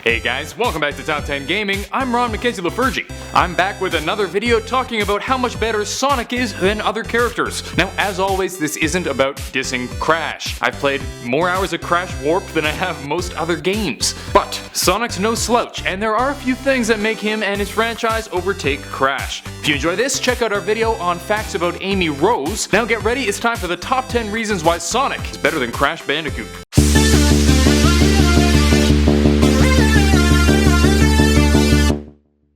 Hey guys, welcome back to Top 10 Gaming. I'm Ron Mackenzie LaFergie. I'm back with another video talking about how much better Sonic is than other characters. Now, as always, this isn't about dissing Crash. I've played more hours of Crash Warp than I have most other games. But Sonic's no slouch, and there are a few things that make him and his franchise overtake Crash. If you enjoy this, check out our video on facts about Amy Rose. Now get ready, it's time for the top 10 reasons why Sonic is better than Crash Bandicoot.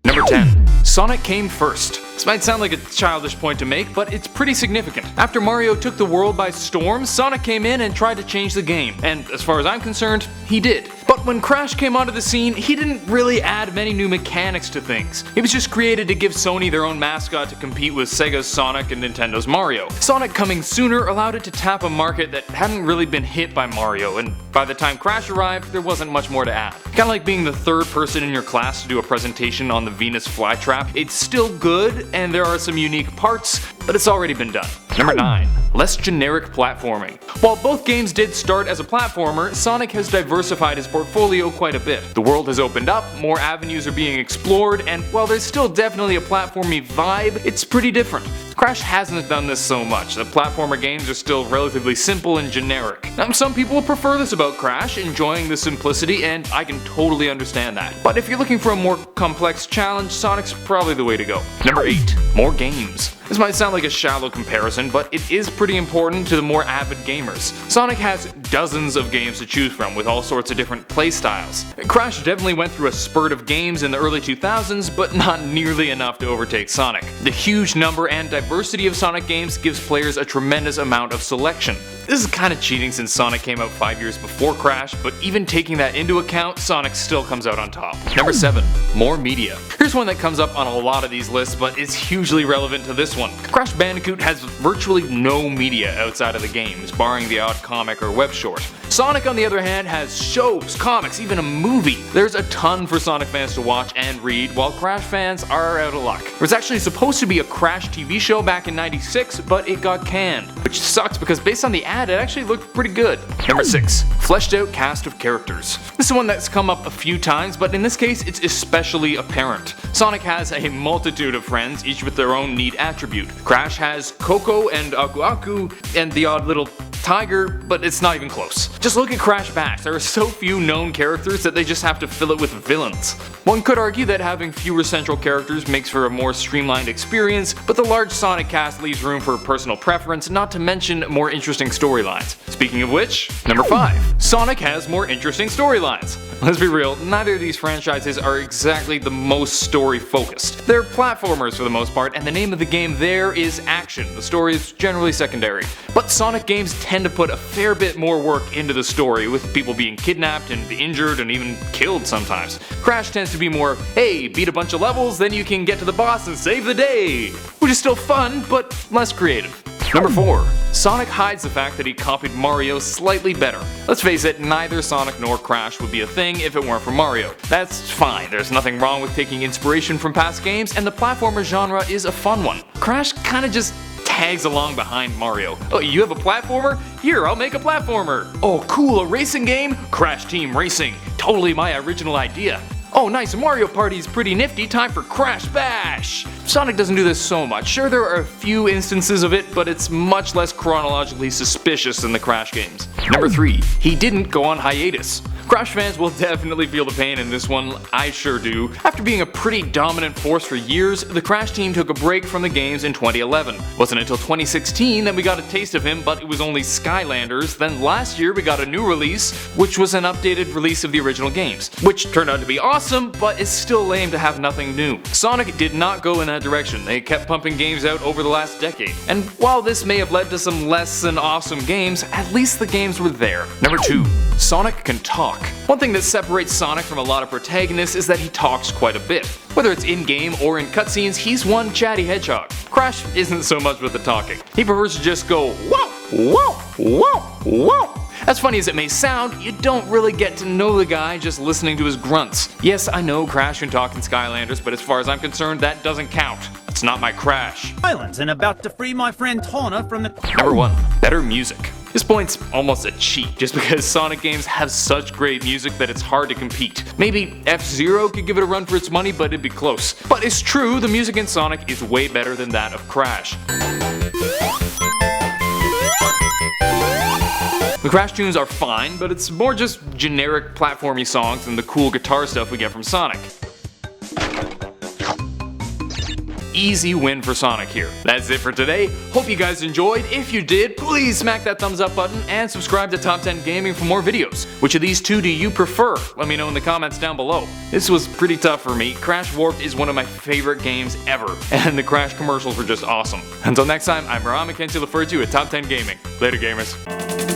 Number 10. Sonic came first. This might sound like a childish point to make, but it's pretty significant. After Mario took the world by storm, Sonic came in and tried to change the game, and as far as I'm concerned, he did. But when Crash came onto the scene, he didn't really add many new mechanics to things. It was just created to give Sony their own mascot to compete with Sega's Sonic and Nintendo's Mario. Sonic coming sooner allowed it to tap a market that hadn't really been hit by Mario, and by the time Crash arrived, there wasn't much more to add. Kinda like being the third person in your class to do a presentation on the Venus flytrap. It's still good, and there are some unique parts, but it's already been done. Number 9. Less generic platforming. While both games did start as a platformer, Sonic has diversified his portfolio quite a bit. The world has opened up, more avenues are being explored, and while there's still definitely a platformy vibe, it's pretty different. Crash hasn't done this so much. The platformer games are still relatively simple and generic. Now, some people will prefer this about Crash, enjoying the simplicity, and I can totally understand that. But if you're looking for a more complex challenge, Sonic's probably the way to go. Number 8. More games. This might sound like a shallow comparison, but it is pretty important to the more avid gamers. Sonic has dozens of games to choose from with all sorts of different playstyles. Crash definitely went through a spurt of games in the early 2000s, but not nearly enough to overtake Sonic. The huge number and diversity of Sonic games gives players a tremendous amount of selection. This is kinda cheating since Sonic came out 5 years before Crash, but even taking that into account, Sonic still comes out on top. Number 7. More media. Here's one that comes up on a lot of these lists, but is hugely relevant to this one. Crash Bandicoot has virtually no media outside of the games, barring the odd comic or web short. Sonic, on the other hand, has shows, comics, even a movie. There's a ton for Sonic fans to watch and read, while Crash fans are out of luck. There was actually supposed to be a Crash TV show back in '96, but it got canned, which sucks because based on the ad, it actually looked pretty good. Number 6. Fleshed out cast of characters. This is one that's come up a few times, but in this case, it's especially apparent. Sonic has a multitude of friends, each with their own neat attribute. Crash has Coco and Aku Aku and the odd little tiger, but it's not even close. Just look at Crash Bash. There are so few known characters that they just have to fill it with villains. One could argue that having fewer central characters makes for a more streamlined experience, but the large Sonic cast leaves room for personal preference, not to mention more interesting storylines. Speaking of which, number 5. Sonic has more interesting storylines. Let's be real, neither of these franchises are exactly the most story focused. They're platformers for the most part, and the name of the game there is action. The story is generally secondary. But Sonic games tend to put a fair bit more work into the story, with people being kidnapped and injured and even killed sometimes. Crash tends to be more, hey, beat a bunch of levels, then you can get to the boss and save the day, which is still fun, but less creative. Number 4. Sonic hides the fact that he copied Mario slightly better. Let's face it, neither Sonic nor Crash would be a thing if it weren't for Mario. That's fine, there's nothing wrong with taking inspiration from past games, and the platformer genre is a fun one. Crash kinda just tags along behind Mario. Oh, you have a platformer? Here, I'll make a platformer. Oh cool, a racing game? Crash Team Racing. Totally my original idea. Oh nice, Mario Party's pretty nifty, time for Crash Bash! Sonic doesn't do this so much. Sure, there are a few instances of it, but it's much less chronologically suspicious than the Crash games. Number 3. He didn't go on hiatus. Crash fans will definitely feel the pain in this one, I sure do. After being a pretty dominant force for years, the Crash team took a break from the games in 2011. Wasn't until 2016 that we got a taste of him, but it was only Skylanders. Then last year we got a new release, which was an updated release of the original games, which turned out to be awesome, but it's still lame to have nothing new. Sonic did not go in that direction. They kept pumping games out over the last decade. And while this may have led to some less than awesome games, at least the games were there. Number 2. Sonic can talk. One thing that separates Sonic from a lot of protagonists is that he talks quite a bit. Whether it's in-game or in cutscenes, he's one chatty hedgehog. Crash isn't so much with the talking. He prefers to just go, whoa, whoa, whoa, whoa. As funny as it may sound, you don't really get to know the guy just listening to his grunts. Yes, I know Crash can talk in Skylanders, but as far as I'm concerned, that doesn't count. It's not my Crash. Islands and about to free my friend Tawna from the— Number 1. Better music. This point's almost a cheat, just because Sonic games have such great music that it's hard to compete. Maybe F-Zero could give it a run for its money, but it'd be close. But it's true, the music in Sonic is way better than that of Crash. The Crash tunes are fine, but it's more just generic platformy songs than the cool guitar stuff we get from Sonic. Easy win for Sonic here. That's it for today. Hope you guys enjoyed. If you did, please smack that thumbs up button and subscribe to Top 10 Gaming for more videos. Which of these two do you prefer? Let me know in the comments down below. This was pretty tough for me. Crash Warped is one of my favorite games ever, and the Crash commercials were just awesome. Until next time, I'm Ron McKenzie, referred to at Top 10 Gaming. Later, gamers.